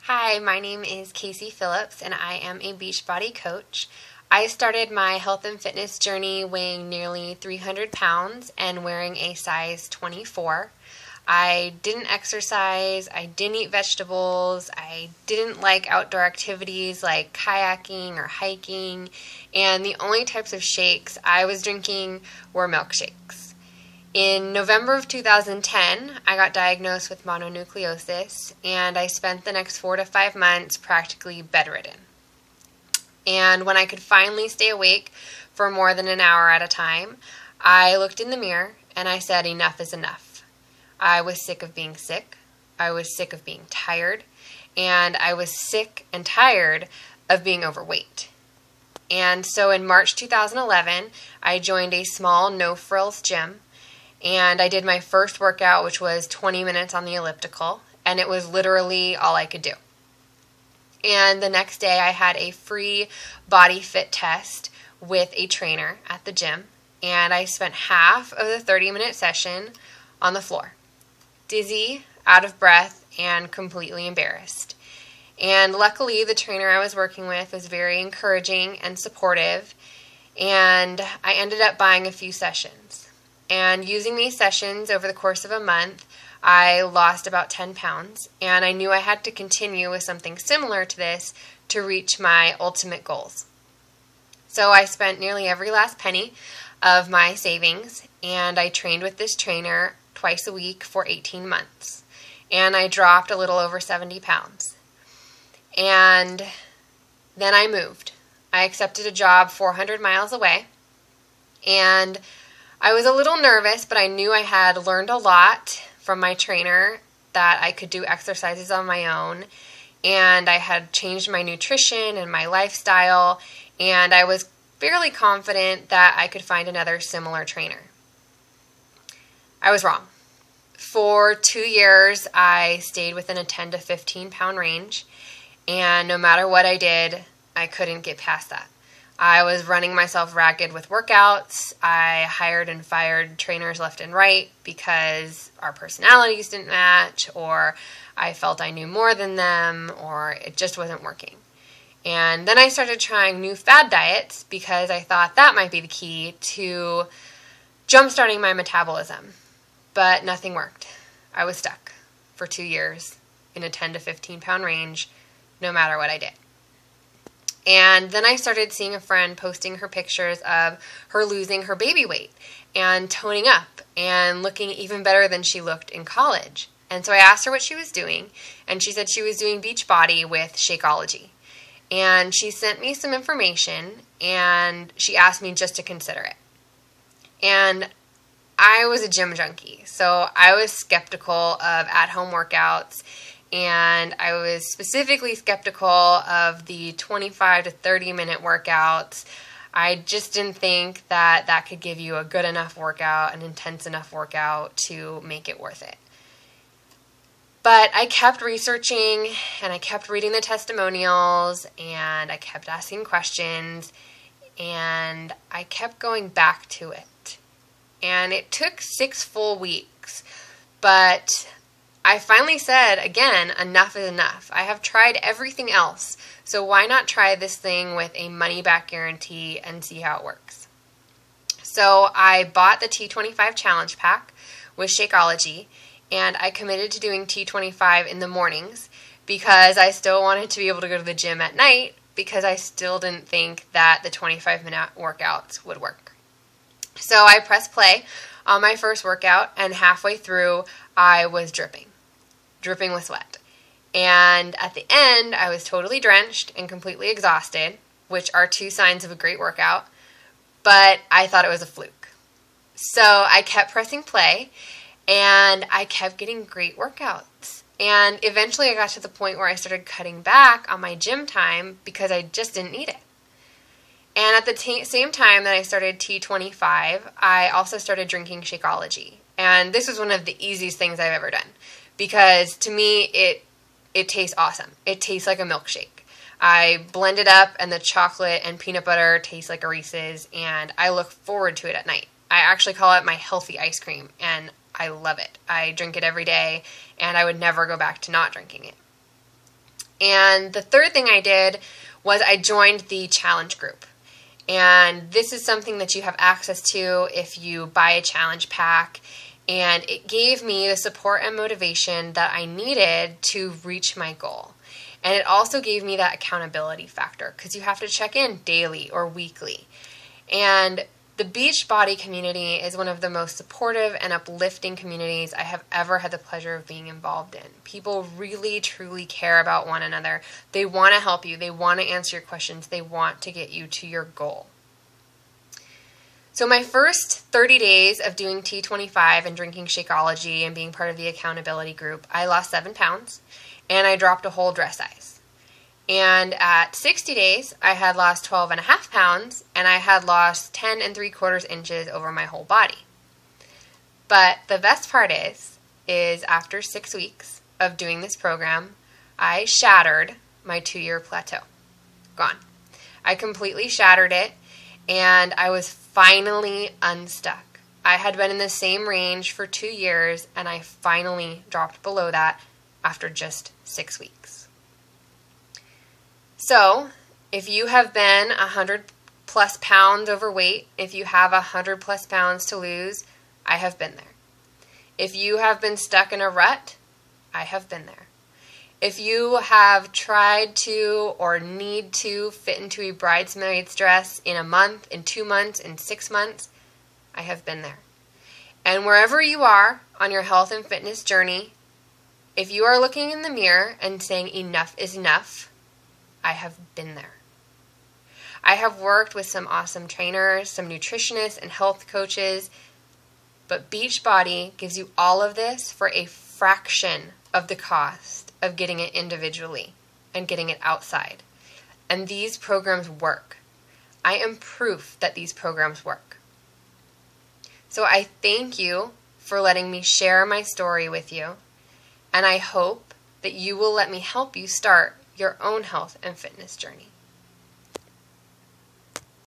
Hi, my name is Kasey Phillips and I am a Beachbody coach. I started my health and fitness journey weighing nearly 300 pounds and wearing a size 24. I didn't exercise, I didn't eat vegetables, I didn't like outdoor activities like kayaking or hiking, and the only types of shakes I was drinking were milkshakes. In November of 2010, I got diagnosed with mononucleosis, and I spent the next 4 to 5 months practically bedridden. And when I could finally stay awake for more than an hour at a time, I looked in the mirror and I said, enough is enough. I was sick of being sick, I was sick of being tired, and I was sick and tired of being overweight. And so in March 2011, I joined a small no-frills gym, and I did my first workout, which was 20 minutes on the elliptical, and it was literally all I could do. And the next day I had a free body fit test with a trainer at the gym, and I spent half of the 30-minute session on the floor, dizzy, out of breath, and completely embarrassed. And luckily, the trainer I was working with was very encouraging and supportive, and I ended up buying a few sessions. And using these sessions over the course of a month, I lost about 10 pounds, and I knew I had to continue with something similar to this to reach my ultimate goals. So I spent nearly every last penny of my savings, and I trained with this trainer twice a week for 18 months. And I dropped a little over 70 pounds. And then I moved. I accepted a job 400 miles away, and I was a little nervous, but I knew I had learned a lot from my trainer, that I could do exercises on my own, and I had changed my nutrition and my lifestyle, and I was fairly confident that I could find another similar trainer. I was wrong. For 2 years, I stayed within a 10 to 15 pound range, and no matter what I did, I couldn't get past that. I was running myself ragged with workouts. I hired and fired trainers left and right because our personalities didn't match, or I felt I knew more than them, or it just wasn't working. And then I started trying new fad diets because I thought that might be the key to jump-starting my metabolism. But nothing worked. I was stuck for 2 years in a 10 to 15 pound range, no matter what I did. And then I started seeing a friend posting her pictures of her losing her baby weight and toning up and looking even better than she looked in college. And so I asked her what she was doing, and she said she was doing Beachbody with Shakeology. And she sent me some information, and she asked me just to consider it. And I was a gym junkie, so I was skeptical of at-home workouts, and I was specifically skeptical of the 25 to 30 minute workouts. I just didn't think that that could give you a good enough workout, an intense enough workout to make it worth it. But I kept researching, and I kept reading the testimonials, and I kept asking questions, and I kept going back to it. And it took 6 full weeks, but I finally said, again, enough is enough. I have tried everything else, so why not try this thing with a money-back guarantee and see how it works? So I bought the T25 Challenge Pack with Shakeology, and I committed to doing T25 in the mornings because I still wanted to be able to go to the gym at night, because I still didn't think that the 25-minute workouts would work. So I pressed play on my first workout, and halfway through, I was dripping with sweat. And at the end, I was totally drenched and completely exhausted, which are 2 signs of a great workout, but I thought it was a fluke. So I kept pressing play, and I kept getting great workouts. And eventually I got to the point where I started cutting back on my gym time because I just didn't need it. And at the same time that I started T25, I also started drinking Shakeology. And this was one of the easiest things I've ever done, because to me, it tastes awesome. It tastes like a milkshake. I blend it up, and the chocolate and peanut butter taste like a Reese's, and I look forward to it at night. I actually call it my healthy ice cream, and I love it. I drink it every day, and I would never go back to not drinking it. And the third thing I did was I joined the challenge group. And this is something that you have access to if you buy a challenge pack. And it gave me the support and motivation that I needed to reach my goal. And it also gave me that accountability factor because you have to check in daily or weekly. And the Beachbody community is one of the most supportive and uplifting communities I have ever had the pleasure of being involved in. People really, truly care about one another. They want to help you. They want to answer your questions. They want to get you to your goal. So my first 30 days of doing T25 and drinking Shakeology and being part of the accountability group, I lost 7 pounds and I dropped a whole dress size. And at 60 days, I had lost 12.5 pounds, and I had lost 10 3/4 inches over my whole body. But the best part is after 6 weeks of doing this program, I shattered my 2-year plateau. Gone. I completely shattered it, and I was finally unstuck. I had been in the same range for 2 years, and I finally dropped below that after just 6 weeks. So, if you have been 100 plus pounds overweight, if you have 100 plus pounds to lose, I have been there. If you have been stuck in a rut, I have been there. If you have tried to or need to fit into a bridesmaid's dress in a month, in 2 months, in 6 months, I have been there. And wherever you are on your health and fitness journey, if you are looking in the mirror and saying enough is enough, I have been there. I have worked with some awesome trainers, some nutritionists and health coaches, but Beachbody gives you all of this for a fraction of the cost of getting it individually and getting it outside. And these programs work. I am proof that these programs work. So I thank you for letting me share my story with you, and I hope that you will let me help you start your own health and fitness journey.